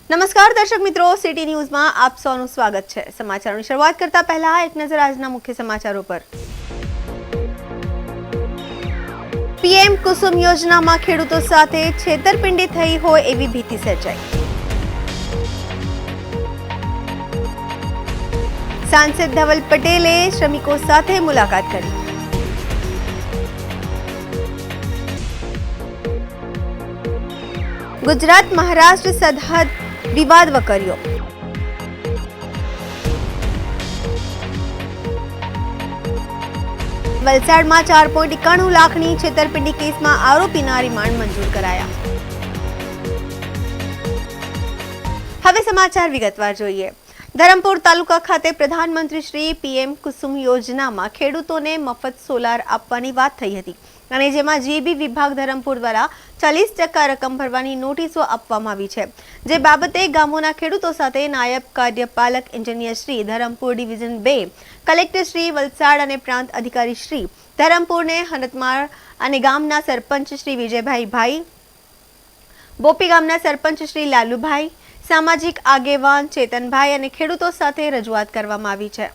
નમસ્કાર દર્શક મિત્રો, સિટી ન્યૂઝમાં આપ સૌનું સ્વાગત છે। સમાચારોની શરૂઆત કરતા પહેલા એક નજર આજના મુખ્ય સમાચારો પર। પીએમ કુસુમ યોજનામાં ખેડૂતો સાથે છેતરપિંડી થઈ હોય એવી ભીતિ સર્જાઈ। સાંસદ ધવલ પટેલે શ્રમિકો સાથે મુલાકાત કરી। ગુજરાત મહારાષ્ટ્ર સરહદ વિવાદ વકર્યો। વલસાડમાં 4.91 લાખની છેતરપિંડી કેસમાં આરોપીના રિમાન્ડ મંજૂર કરાયા। હવે સમાચાર વિગતવાર જોઈએ। ધરમપુર તાલુકા ખાતે પ્રધાનમંત્રી શ્રી પીએમ કુસુમ યોજનામાં ખેડૂતોને મફત સોલાર આપવાની વાત થઈ હતી અને જેમાં જીબી વિભાગ ધરમપુર દ્વારા 40% રકમ ભરવાની નોટિસો આપવામાં આવી છે। જે બાબતે ગામોના ખેડૂતો સાથે નાયબ કાર્યપાલક engineer Shri Dharampur division 2, collector Shri Valsad અને પ્રાંત અધિકારી શ્રી ધરમપુરને હનતમાળ અને ગામના સરપંચ શ્રી વિજયભાઈ, બોપી ગામના સરપંચ શ્રી લાલુભાઈ, સામાજિક આગેવાન ચેતનભાઈ અને ખેડૂતો સાથે રજૂઆત કરવામાં આવી છે।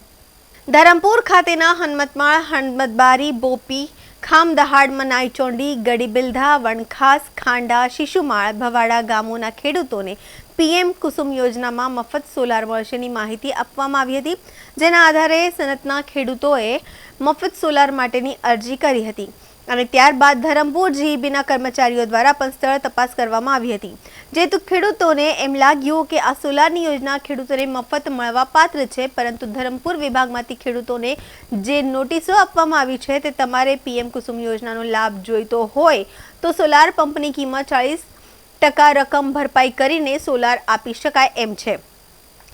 ધરમપુર ખાતેના હનમતમાળ, હનમતબારી, બોપી, ખામદહાડ, મનાઈચોંડી, ગડીબિલધા, વણખાસ, ખાંડા, શિશુમાળ, ભવાડા ગામોના ખેડૂતોને પીએમ કુસુમ યોજનામાં મફત સોલાર મળશેની માહિતી આપવામાં આવી હતી। જેના આધારે સનતના ખેડૂતોએ મફત સોલાર માટેની અરજી કરી હતી અને ત્યારબાદ ધરમપુર જીઈબીના કર્મચારીઓ દ્વારા પણ સ્થળ તપાસ કરવામાં આવી હતી। જેથી ખેડૂતોને એમ લાગ્યું કે આ સોલારની યોજના ખેડૂતોને મફત મળવા પાત્ર છે, પરંતુ ધરમપુર વિભાગમાંથી ખેડૂતોને જે નોટિસો આપવામાં આવી છે તે તમારે પીએમ કુસુમ યોજનાનો લાભ જોઈતો હોય તો સોલાર પંપની કિંમત 40% રકમ ભરપાઈ કરીને સોલાર આપી શકાય એમ છે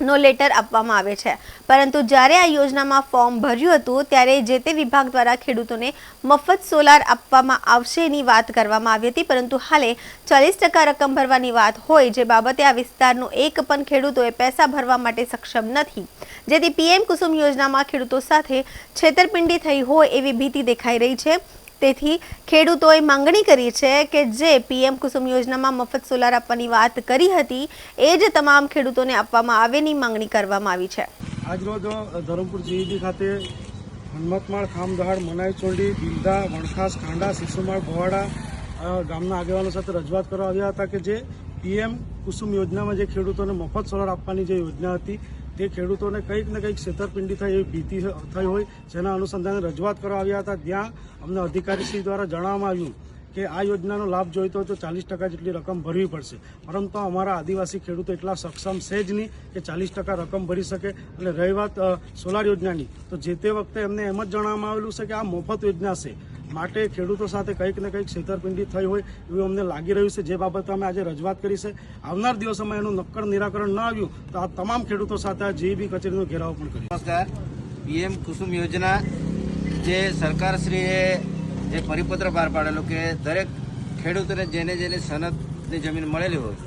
નો લેટર આપવામાં આવે છે। પરંતુ જ્યારે આ યોજનામાં ફોર્મ ભર્યું હતું ત્યારે જે તે વિભાગ દ્વારા ખેડૂતોને મફત સોલાર આપવામાં આવશેની વાત કરવામાં આવી હતી, પરંતુ હાલે 40% રકમ ભરવાની વાત હોય, જે બાબતે આ વિસ્તારનો એક પણ ખેડૂતોએ પૈસા ભરવા માટે સક્ષમ નથી। જેથી પીએમ કુસુમ યોજનામાં ખેડૂતો સાથે છેતરપિંડી થઈ હોય એવી ભીતિ દેખાઈ રહી છે। તેથી ખેડૂતોએ માંગણી કરી છે કે જે પીએમ કુસુમ યોજનામાં મફત સોલાર આપવાની વાત કરી હતી એ જ તમામ ખેડૂતોને આપવામાં આવેની માંગણી કરવામાં આવી છે। આજરોજ ધરમપુર જીઈબી ખાતે હનમતમાળ, ખામદહાડ, મનાઈચોંડી, બિલધા, વણખાસ, ખાંડા, શિશુમાળ, ભવાડા ગામના આગેવાનો સાથે રજૂઆત કરવા આવ્યા હતા કે જે પીએમ કુસુમ યોજનામાં જે ખેડૂતોને મફત સોલાર આપવાની જે યોજના હતી તે ખેડૂતોને કંઈક ને કંઈક છેતરપિંડી થાય એવી ભીતિ થઈ હોય, જેના અનુસંધાને રજૂઆત કરવા આવ્યા હતા। ત્યાં અમને અધિકારીશ્રી દ્વારા જણાવવામાં આવ્યું કે આ યોજનાનો લાભ જોઈતો હોય તો 40% જેટલી રકમ ભરવી પડશે, પરંતુ અમારા આદિવાસી ખેડૂતો એટલા સક્ષમ છે જ નહીં કે 40% રકમ ભરી શકે। અને રહી વાત સોલાર યોજનાની, તો જે તે વખતે એમને એમ જ જણાવવામાં આવેલું છે કે આ મફત યોજના છે, માટે ખેડૂતો સાથે કંઈક ને કંઈક છેતરપિંડી થઈ હોય એવું અમને લાગી રહ્યું છે। જે બાબતે અમે આજે રજૂઆત કરી છે। આવનાર દિવસોમાં એનું નક્કર નિરાકરણ ન આવ્યું તો આ તમામ ખેડૂતો સાથે આ જીઈબી કચેરીનો ઘેરાવ પણ કર્યો। નમસ્કાર। પીએમ કુસુમ યોજના જે સરકારશ્રીએ જે પરિપત્ર બહાર પાડેલો કે દરેક ખેડૂતોને જેને સનદની જમીન મળેલી હોય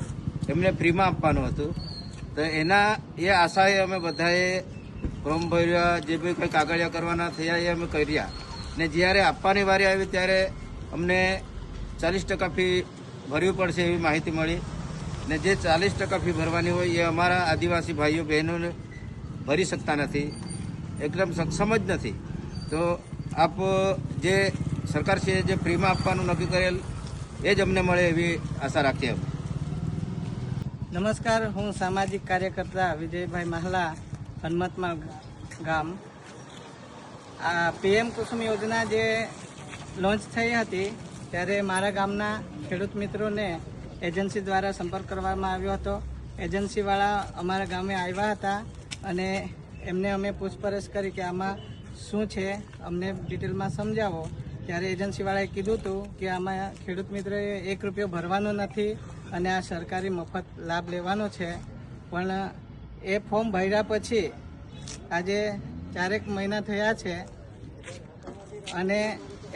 એમને ફ્રીમાં આપવાનું હતું, તો એના એ આશાએ અમે બધાએ ફોર્મ ભર્યા, જે બી કંઈ કાગળિયા કરવાના થયા એ અમે કર્યા, ને જ્યારે આપવાની વારી આવી ત્યારે અમને 40% ફી ભરવી પડશે એવી માહિતી મળી, ને જે 40% ફી ભરવાની હોય એ અમારા આદિવાસી ભાઈઓ બહેનોને ભરી શકતા નથી, એકદમ સક્ષમ જ નથી। તો આપ જે સરકારશ્રીએ જે ફ્રીમાં આપવાનું નક્કી કરેલ એ જ અમને મળે એવી આશા રાખીએ। નમસ્કાર, હું સામાજિક કાર્યકર્તા વિજયભાઈ મહાલા, હનમતમાળ ગામ। આ પીએમ કુસુમ યોજના જે લોન્ચ થઈ હતી ત્યારે મારા ગામના ખેડૂત મિત્રોને એજન્સી દ્વારા સંપર્ક કરવામાં આવ્યો હતો। એજન્સીવાળા અમારા ગામે આવ્યા હતા અને એમને અમે પૂછપરછ કરી કે આમાં શું છે, અમને ડિટેલમાં સમજાવો। ત્યારે એજન્સીવાળાએ કીધું હતું કે આમાં ખેડૂત મિત્રોએ 1 રૂપિયો ભરવાનો નથી અને આ સરકારી મફત લાભ લેવાનો છે। પણ એ ફોર્મ ભર્યા પછી આજે 4 મહિના થયા છે અને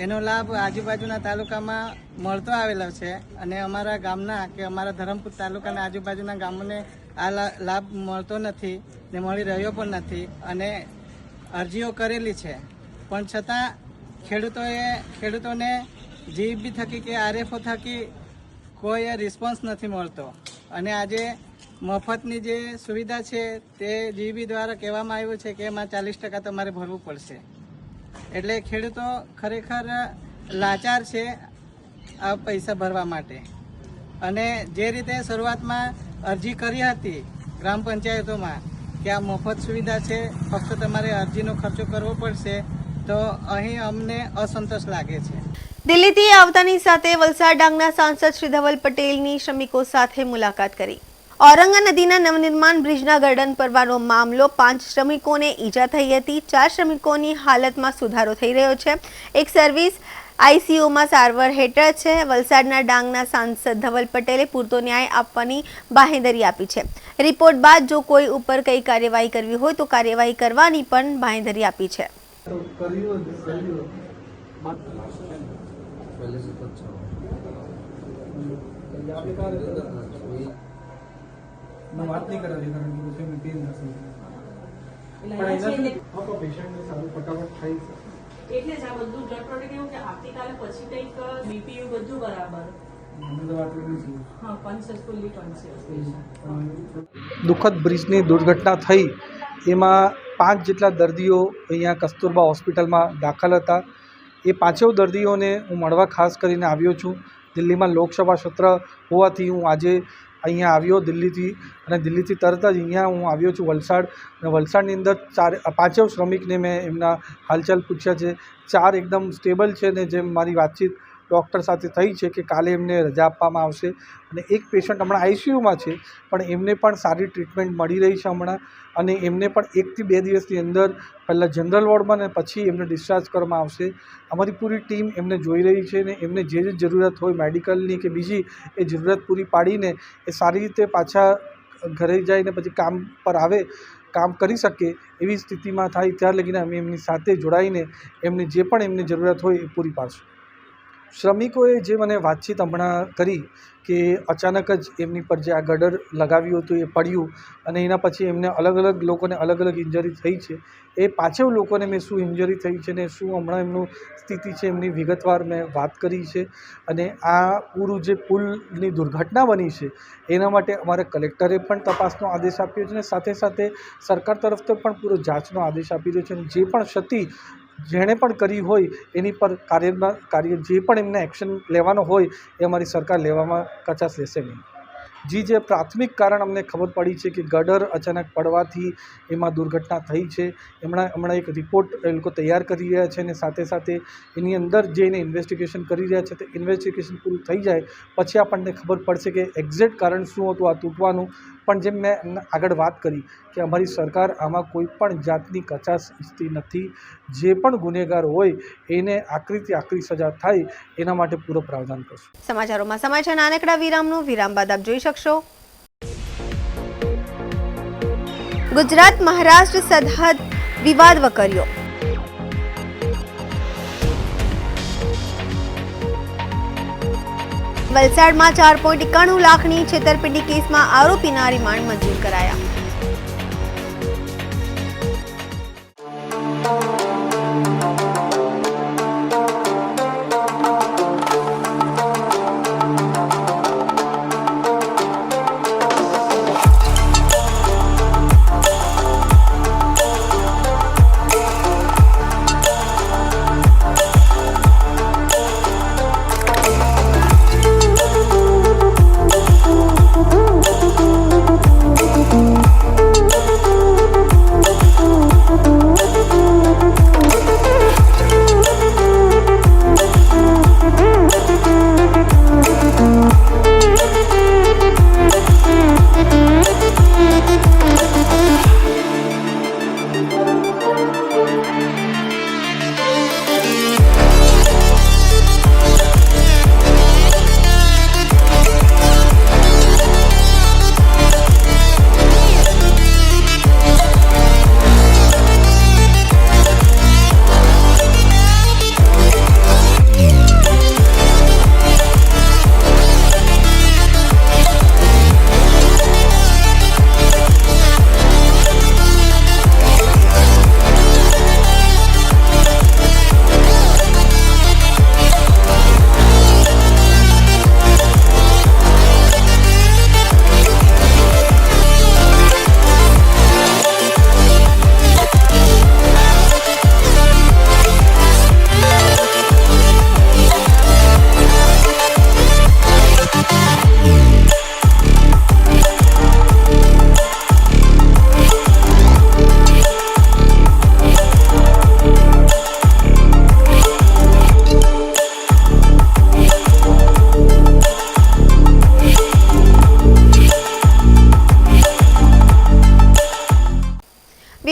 એનો લાભ આજુબાજુના તાલુકામાં મળતો આવેલો છે અને અમારા ગામના કે અમારા ધરમપુર તાલુકાના આજુબાજુના ગામોને આ લાભ મળતો નથી ને મળી રહ્યો પણ નથી અને અરજીઓ કરેલી છે, પણ છતાં ખેડૂતોને જીઈબી થકી કે આરએફઓ થકી કોઈ રિસ્પોન્સ નથી મળતો અને આજે મફતની જે સુવિધા છે તે જીબી દ્વારા કહેવામાં આવ્યું છે કે એમાં 40% તમારે ભરવું પડશે. એટલે ખેડૂતો ખરેખર લાચાર છે આ પૈસા ભરવા માટે. અને જે રીતે શરૂઆતમાં અરજી કરી હતી ગ્રામ પંચાયતોમાં કે આ મફત સુવિધા છે, ફક્ત તમારે અરજીનો ખર્ચો કરવો પડશે, તો અહીં અમને અસંતોષ લાગે છે. દિલ્હીથી આવતાની સાથે વલસાડ ડાંગના સાંસદ શ્રી ધવલ પટેલની શ્રમિકો સાથે મુલાકાત કરી. ઔરંગા નદીના નવનિર્માણ બ્રિજના ગર્ડન પરવાનો મામલો 5 શ્રમિકોને ઈજા થઈ હતી. 4 શ્રમિકોની હાલતમાં સુધારો થઈ રહ્યો છે. એક સર્વિસ આઈસીયુમાં સારવાર હેઠળ છે. વલસાડના ડાંગના સાંસદ ધવલ પટેલે પૂરતો ન્યાય આપવાની બાંહેધરી આપી છે. રિપોર્ટ બાદ જો કોઈ ઉપર કઈ કાર્યવાહી કરવી હોય તો કાર્યવાહી કરવાની પણ બાંહેધરી આપી છે. વાત નહીં કરાવી કારણ કે પછી મેં પેન નથી પણ એનાથી પેશન્ટને સારું ફટાફટ થાય છે એટલે જ આ બધું બ્લડ પ્રોડક્ટ એવું કે આવતીકાલે પછી કંઈક બીપીયુ બધું બરાબર. અમે તો વાત કરી છે. હા, કન્સિયસફુલી કોન્શિયસ. દુઃખદ બ્રિજની દુર્ઘટના થઈ એમાં 5 જેટલા દર્દીઓ અહીંયા કસ્તુરબા હોસ્પિટલમાં દાખલ હતા. એ 5 દર્દીઓને હું મળવા ખાસ કરીને આવ્યો છું. દિલ્હીમાં લોકસભા સત્ર હોવાથી હું આજે અહીંયા આવ્યો દિલ્હીથી, અને દિલ્હીથી તરત જ અહીંયા હું આવ્યો છું વલસાડ. અને વલસાડની અંદર 5 શ્રમિકને મેં એમના હાલચાલ પૂછ્યા છે. 4 એકદમ સ્ટેબલ છે ને જેમ મારી વાતચીત ડૉક્ટર સાથે થઈ છે કે કાલે એમને રજા આપવામાં આવશે. અને એક પેશન્ટ હમણાં આઈસીયુમાં છે પણ એમને પણ સારી ટ્રીટમેન્ટ મળી રહી છે હમણાં, અને એમને પણ 1 થી 2 દિવસની અંદર પહેલાં જનરલ વોર્ડમાં ને પછી એમને ડિસ્ચાર્જ કરવામાં આવશે. અમારી પૂરી ટીમ એમને જોઈ રહી છે ને એમને જે જરૂરત હોય મેડિકલની કે બીજી એ જરૂરત પૂરી પાડીને એ સારી રીતે પાછા ઘરે જઈને પછી કામ પર આવે, કામ કરી શકે એવી સ્થિતિમાં થાય ત્યાર લગીને અમે એમની સાથે જોડાઈને એમને જે પણ એમને જરૂરત હોય એ પૂરી પાડશું. શ્રમિકોએ જે મને વાતચીત હમણાં કરી કે અચાનક જ એમની પર જે આ ગડર લગાવ્યું હતું એ પડ્યું અને એના પછી એમને અલગ અલગ લોકોને અલગ અલગ ઇન્જરી થઈ છે. એ 5 લોકોને મેં શું ઇન્જરી થઈ છે ને શું હમણાં એમનું સ્થિતિ છે એમની વિગતવાર મેં વાત કરી છે. અને આ પૂરું જે પુલની દુર્ઘટના બની છે એના માટે અમારે કલેક્ટરે પણ તપાસનો આદેશ આપ્યો છે અને સાથે સાથે સરકાર તરફથી પણ પૂરો જાંચનો આદેશ આપી રહ્યો છે. અને જે પણ ક્ષતિ જેણે પણ કરી હોય એની પર કાર્ય જે પણ એમને એક્શન લેવાનો હોય એ અમારી સરકાર લેવામાં કચાશ લેશે નહીં. જે પ્રાથમિક કારણ અમને ખબર પડી છે કે ગડર અચાનક પડવાથી એમાં દુર્ઘટના થઈ છે. હમણાં એક રિપોર્ટ એ લોકો તૈયાર કરી રહ્યા છે અને સાથે સાથે એની અંદર જે એને ઇન્વેસ્ટિગેશન કરી રહ્યા છે તે ઇન્વેસ્ટિગેશન પૂરું થઈ જાય પછી આપણને ખબર પડશે કે એક્ઝેક્ટ કારણ શું હતું આ તૂટવાનું. પણ જેમ મેં આગળ વાત કરી કે અમારી સરકાર આમાં કોઈ પણ જાતની કચાશ ઈચ્છતી નથી. જે પણ ગુનેગાર હોય એને આકરીથી આકરી સજા થાય એના માટે પૂરો પ્રાવધાન કરશું. સમાચારોમાં સમય છે નાનકડા વિરામનો. વિરામ બાદ આપ જોઈ શકશો ગુજરાત મહારાષ્ટ્ર સરહદ વિવાદ વકર્યો. વલસાડમાં 4.91 લાખની છેતરપિંડી કેસમાં આરોપીના રિમાન્ડ મંજૂર કરાયા.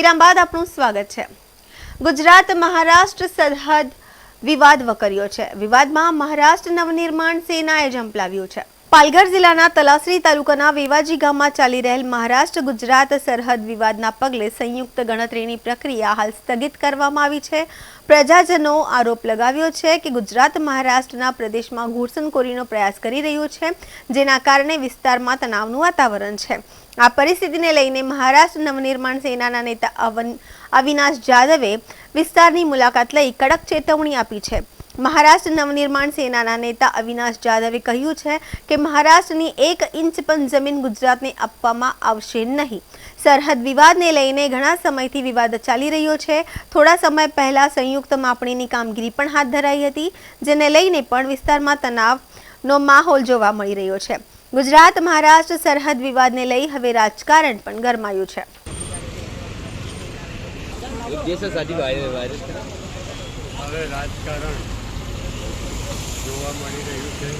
વિરામ બાદ આપનું સ્વાગત છે। ગુજરાત મહારાષ્ટ્ર સરહદ વિવાદ વકર્યો છે। વિવાદમાં મહારાષ્ટ્ર નવનિર્માણ સેનાએ ઝંપલાવ્યું છે। પાલઘર જિલ્લાના તલાસરી તાલુકાના વેવાજી ગામમાં ચાલી રહેલ મહારાષ્ટ્ર ગુજરાત સરહદ વિવાદના પગલે સંયુક્ત ગણતરીની પ્રક્રિયા હાલ સ્થગિત કરવામાં આવી છે। પ્રજાજનો આરોપ લગાવ્યો છે કે ગુજરાત મહારાષ્ટ્રના પ્રદેશમાં ઘૂસણખોરીનો પ્રયાસ કરી રહ્યું છે, જેના કારણે વિસ્તારમાં તણાવનું વાતાવરણ છે। આ પરિસ્થિતિને લઈને મહારાષ્ટ્ર નવનિર્માણ સેનાના નેતા અવિનાશ જાદવે વિસ્તારની મુલાકાત લઈ કડક ચેતવણી આપી છે। મહારાષ્ટ્ર નવનિર્માણ સેનાના નેતા અવિનાશ જાદવે કહ્યું છે કે મહારાષ્ટ્રની 1 ઇંચ પણ જમીન ગુજરાતને આપવામાં આવશે નહીં। સરહદ વિવાદને લઈને ઘણા સમયથી વિવાદ ચાલી રહ્યો છે। થોડા સમય પહેલા સંયુક્ત માપણીની કામગીરી પણ હાથ ધરાઈ હતી, જેને લઈને પણ વિસ્તારમાં તણાવનો માહોલ જોવા મળી રહ્યો છે। ગુજરાત મહારાષ્ટ્ર સરહદ વિવાદને લઈ હવે રાજકારણ પણ ગરમાયું છે। હવે રાજકારણ જોવા મળી રહ્યું છે।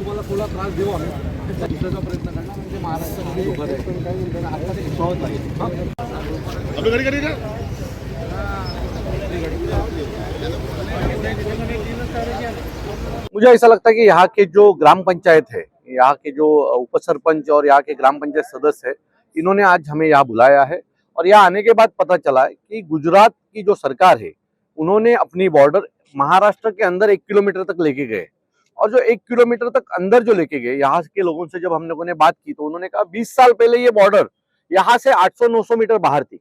तुम्हाला थोडा त्रास देऊ आम्ही दुसऱ्याचा प्रयत्न करणार म्हणजे महाराष्ट्रामध्ये उभं राहील आता ते विश्वास मुझे ऐसा लगता है कि यहाँ के जो ग्राम पंचायत है, यहाँ के जो उप सरपंच और यहाँ के ग्राम पंचायत सदस्य है, इन्होंने आज हमें यहाँ बुलाया है और यहाँ आने के बाद पता चला है कि गुजरात की जो सरकार है उन्होंने अपनी बॉर्डर महाराष्ट्र के अंदर 1 किलोमीटर तक लेके गए और जो 1 किलोमीटर तक अंदर जो लेके गए, यहाँ के लोगों से जब हम लोगों ने बात की तो उन्होंने कहा 20 साल पहले ये बॉर्डर यहाँ से 800-900 मीटर बाहर थी।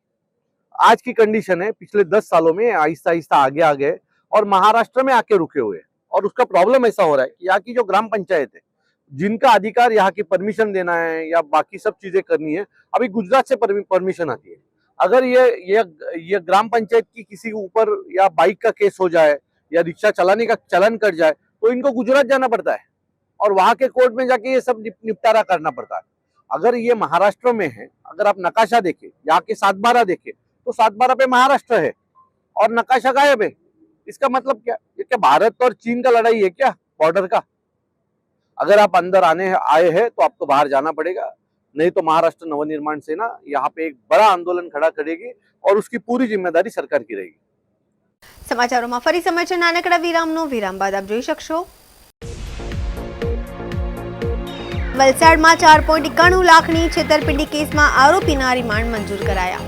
आज की कंडीशन है पिछले 10 सालों में आहिस्ता आहिस्ता आगे आ गए और महाराष्ट्र में आके रुके हुए। और उसका प्रॉब्लम ऐसा हो रहा है कि यहाँ की जो ग्राम पंचायत है, जिनका अधिकार यहाँ की परमिशन देना है या बाकी सब चीजें करनी है, अभी गुजरात से परमिशन आती है। अगर ये ग्राम पंचायत की किसी के ऊपर या बाइक का केस हो जाए या रिक्शा चलाने का चलन कट जाए तो इनको गुजरात जाना पड़ता है और वहां के कोर्ट में जाके ये सब निपटारा करना पड़ता है। अगर ये महाराष्ट्र में है, अगर आप नकाशा देखें, यहाँ के 7/12 देखें तो 7/12 पे महाराष्ट्र है और नकाशा गायब है। इसका मतलब क्या? ये क्या भारत और चीन का लड़ाई है क्या बॉर्डर का? अगर आप अंदर आए हैं तो आपको बाहर जाना पड़ेगा, नहीं तो महाराष्ट्र नवनिर्माण सेना यहाँ पे एक बड़ा आंदोलन खड़ा करेगी और उसकी पूरी जिम्मेदारी सरकार की रहेगी। સમાચારોમાં ફરી સમય છે નાનકડા વિરામનો। વિરામ બાદ આપ જોઈ શકશો વલસાડમાં 4.91 લાખની છેતરપિંડી કેસમાં આરોપીના રિમાન્ડ મંજૂર કરાયા।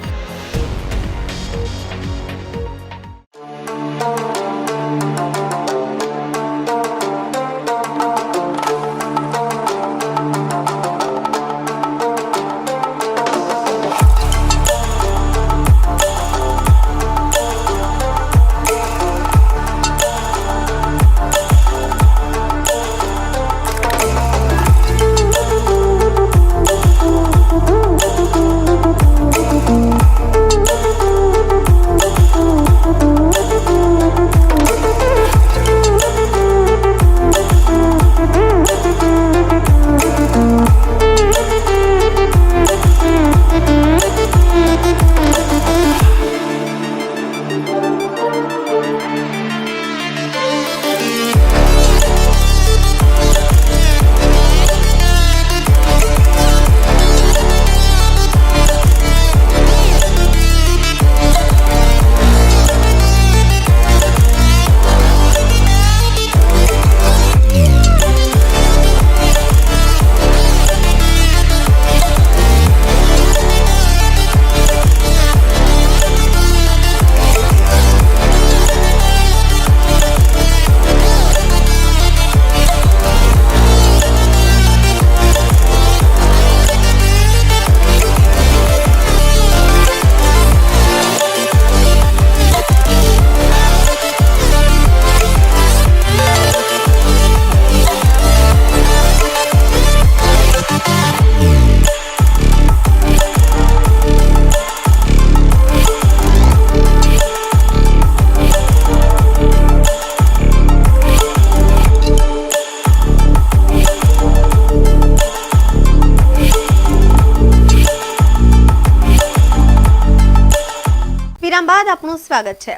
વિરામ બાદ આપનું સ્વાગત છે।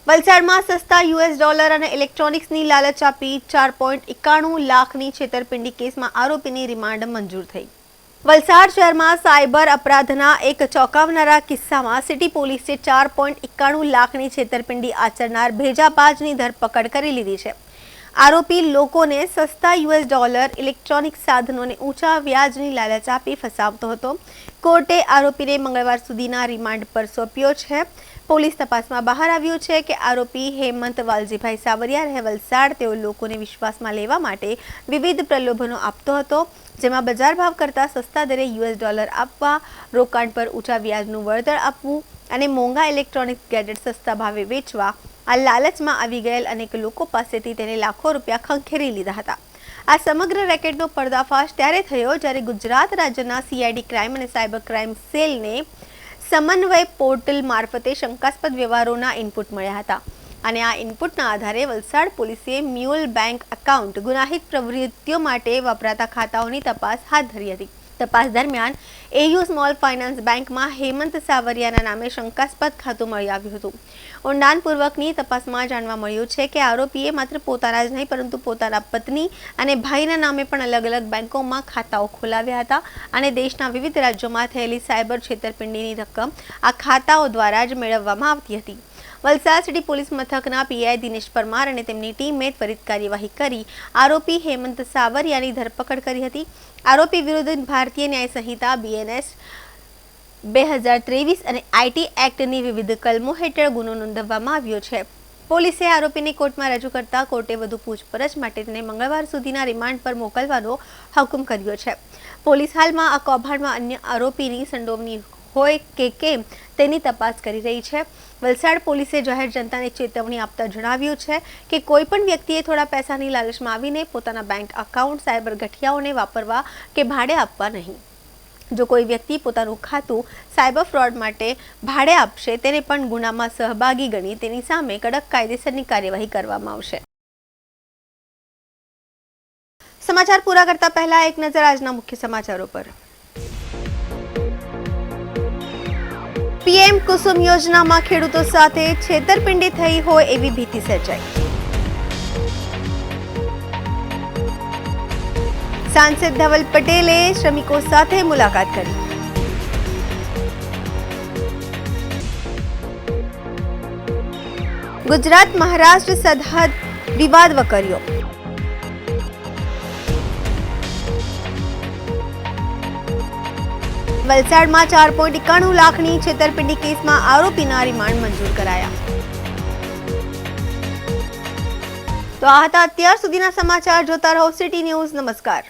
વલસાડમાં સસ્તા $US અને ઇલેક્ટ્રોનિક્સની લાલચ આપી 4.91 લાખની છેતરપિંડી કેસમાં આરોપીની રિમાન્ડ મંજૂર થઈ। વલસાડ શહેરમાં સાયબર અપરાધના એક ચોંકાવનારા કિસ્સામાં સિટી પોલીસે 4.91 લાખની છેતરપિંડી આચરનાર ભેજાબાજની ધરપકડ કરી લીધી છે। આરોપી લોકોને સસ્તા $US ઇલેક્ટ્રોનિક સાધનોને ઊંચા વ્યાજની લાલચ આપી ફસાવતો હતો। કોર્ટે આરોપીને મંગળવાર સુધીના રિમાન્ડ પર સોંપ્યો છે। પોલીસ તપાસમાં બહાર આવ્યું છે કે આરોપી હેમંત વાલજીભાઈ સાવરિયા રહે વલસાડ તેઓ લોકોને વિશ્વાસમાં લેવા માટે વિવિધ પ્રલોભનો આપતો હતો, જેમાં બજાર ભાવ કરતાં સસ્તા દરે $US આપવા, રોકાણ પર ઊંચા વ્યાજનું વળતર આપવું અને મોંઘા ઇલેક્ટ્રોનિક ગેજેટ સસ્તા ભાવે વેચવા। આ લાલચમાં આવી ગયેલ અનેક લોકો પાસેથી તેને લાખો રૂપિયા ખંખેરી લીધા હતા। આ સમગ્ર રેકેટનો પર્દાફાશ ત્યારે થયો જ્યારે ગુજરાત રાજ્યના CID ક્રાઇમ અને સાયબર ક્રાઇમ સેલને સમન્વય પોર્ટલ મારફતે શંકાસ્પદ વ્યવહારોના ઇનપુટ મળ્યા હતા અને આ ઇનપુટના આધારે વલસાડ પોલીસે મ્યુલ બેંક એકાઉન્ટ ગુનાહિત પ્રવૃત્તિઓ માટે વપરાતા ખાતાઓની તપાસ હાથ ધરી હતી। તપાસ દરમિયાન AU સ્મોલ ફાઇનાન્સ બેંકમાં હેમંત સાવરિયાના નામે શંકાસ્પદ ખાતું મળી આવ્યું હતું। ઊંડાણપૂર્વકની તપાસમાં જાણવા મળ્યું છે કે આરોપીએ માત્ર પોતાના જ નહીં પરંતુ પોતાના પત્ની અને ભાઈના નામે પણ અલગ અલગ બેંકોમાં ખાતાઓ ખોલાવ્યા હતા અને દેશના વિવિધ રાજ્યોમાં થયેલી સાયબર છેતરપિંડીની રકમ આ ખાતાઓ દ્વારા જ મેળવવામાં આવતી હતી। વલસાડ સિટી પોલીસ મથકના PI દિનેશ પરમાર અને તેમની ટીમે ત્વરિત કાર્યવાહી કરી આરોપી હેમંત સાવરિયાની ધરપકડ કરી હતી। આરોપી વિરુદ્ધ ભારતીય ન્યાય સંહિતા BNS 2023 અને IT એક્ટની વિવિધ કલમો હેઠળ ગુનો નોંધવામાં આવ્યો છે। પોલીસે આરોપીને કોર્ટમાં રજૂ કરતા કોર્ટે વધુ પૂછપરછ માટે તેને મંગળવાર સુધીના રિમાન્ડ પર મોકલવાનો હુકમ કર્યો છે। પોલીસ હાલમાં આ કૌભાંડમાં અન્ય આરોપીની સંડોવણી હોય કે કેમ તેની તપાસ કરી રહી છે। વલસાડ પોલીસે જાહેર જનતાને ચેતવણી આપતા જણાવ્યું છે કે કોઈ પણ વ્યક્તિએ થોડા પૈસાની લાલચમાં આવીને પોતાના બેંક એકાઉન્ટ સાયબર ગઠિયાઓને વાપરવા કે ભાડે આપવા નહીં। જો કોઈ વ્યક્તિ પોતાનું ખાતું સાયબર ફ્રોડ માટે ભાડે આપશે તેને પણ ગુનામાં સહભાગી ગણી તેની સામે કડક કાયદેસરની કાર્યવાહી કરવામાં આવશે। સમાચાર પૂરા કરતા પહેલા એક નજર આજના મુખ્ય સમાચારો પર। PM કુસુમ યોજનામાં ખેડૂતો સાથે છેતરપિંડી થઈ હોય એવી ભીતિ સર્જાઈ। સાંસદ ધવલ પટેલે શ્રમિકો સાથે મુલાકાત કરી। ગુજરાત મહારાષ્ટ્ર સરહદ વિવાદ વકર્યો। વલસાડમાં 4.91 લાખની છેતરપિંડી કેસમાં આરોપીના રિમાન્ડ મંજૂર કરાયા। તો આ હતા અત્યાર સુધીના સમાચાર। જોતા રહો સિટી ન્યૂઝ। નમસ્કાર।